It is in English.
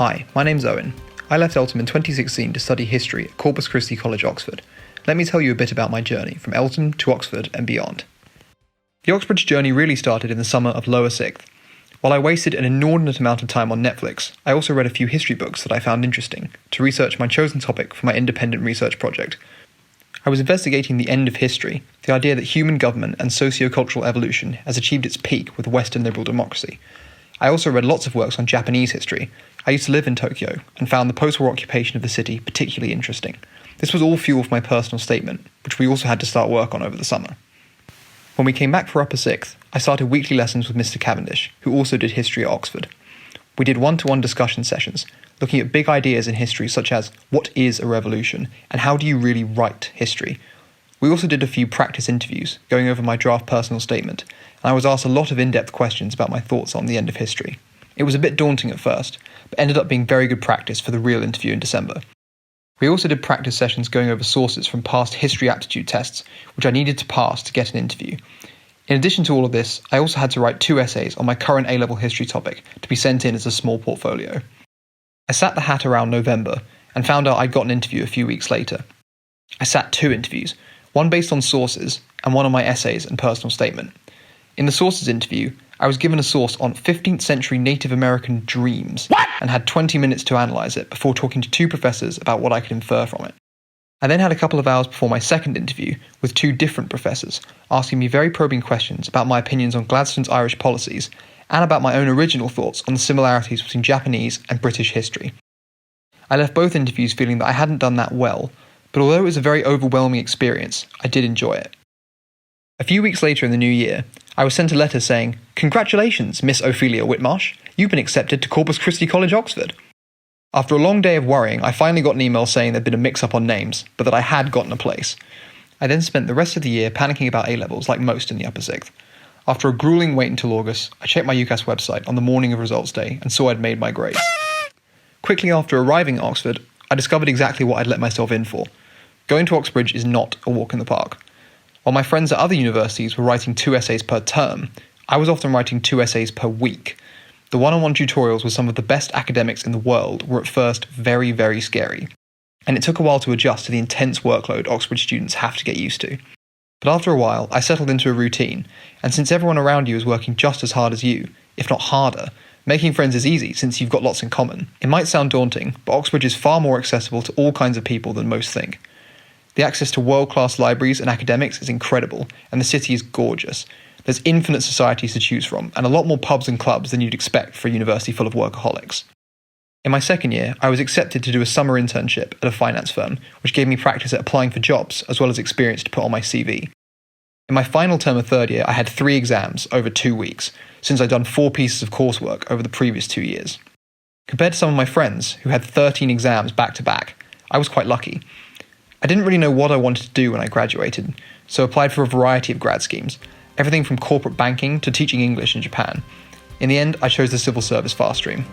Hi, my name's Owen. I left Eltham in 2016 to study history at Corpus Christi College, Oxford. Let me tell you a bit about my journey from Eltham to Oxford and beyond. The Oxbridge journey really started in the summer of lower sixth. While I wasted an inordinate amount of time on Netflix, I also read a few history books that I found interesting to research my chosen topic for my independent research project. I was investigating the end of history, the idea that human government and socio-cultural evolution has achieved its peak with Western liberal democracy. I also read lots of works on Japanese history. I used to live in Tokyo and found the post-war occupation of the city particularly interesting. This was all fuel for my personal statement, which we also had to start work on over the summer. When we came back for upper sixth, I started weekly lessons with Mr. Cavendish, who also did history at Oxford. We did one-to-one discussion sessions, looking at big ideas in history such as what is a revolution and how do you really write history. We also did a few practice interviews, going over my draft personal statement, and I was asked a lot of in-depth questions about my thoughts on the end of history. It was a bit daunting at first, but ended up being very good practice for the real interview in December. We also did practice sessions going over sources from past history aptitude tests, which I needed to pass to get an interview. In addition to all of this, I also had to write 2 essays on my current A-level history topic to be sent in as a small portfolio. I sat the hat around November and found out I'd got an interview a few weeks later. I sat 2 interviews, one based on sources and one on my essays and personal statement. In the sources interview, I was given a source on 15th century Native American dreams and had 20 minutes to analyse it before talking to 2 professors about what I could infer from it. I then had a couple of hours before my second interview with 2 different professors, asking me very probing questions about my opinions on Gladstone's Irish policies and about my own original thoughts on the similarities between Japanese and British history. I left both interviews feeling that I hadn't done that well, but although it was a very overwhelming experience, I did enjoy it. A few weeks later in the new year, I was sent a letter saying, "Congratulations, Miss Ophelia Whitmarsh, you've been accepted to Corpus Christi College, Oxford." After a long day of worrying, I finally got an email saying there'd been a mix-up on names, but that I had gotten a place. I then spent the rest of the year panicking about A-levels like most in the upper sixth. After a gruelling wait until August, I checked my UCAS website on the morning of results day and saw I'd made my grades. Quickly after arriving at Oxford, I discovered exactly what I'd let myself in for. Going to Oxbridge is not a walk in the park. While my friends at other universities were writing 2 essays per term, I was often writing 2 essays per week. The one-on-one tutorials with some of the best academics in the world were at first very, very scary, and it took a while to adjust to the intense workload Oxford students have to get used to. But after a while, I settled into a routine, and since everyone around you is working just as hard as you, if not harder, making friends is easy since you've got lots in common. It might sound daunting, but Oxbridge is far more accessible to all kinds of people than most think. The access to world-class libraries and academics is incredible, and the city is gorgeous. There's infinite societies to choose from, and a lot more pubs and clubs than you'd expect for a university full of workaholics. In my second year, I was accepted to do a summer internship at a finance firm, which gave me practice at applying for jobs, as well as experience to put on my CV. In my final term of third year, I had 3 exams over 2 weeks, since I'd done 4 pieces of coursework over the previous 2 years. Compared to some of my friends, who had 13 exams back-to-back, I was quite lucky. I didn't really know what I wanted to do when I graduated, so applied for a variety of grad schemes, everything from corporate banking to teaching English in Japan. In the end, I chose the civil service fast stream.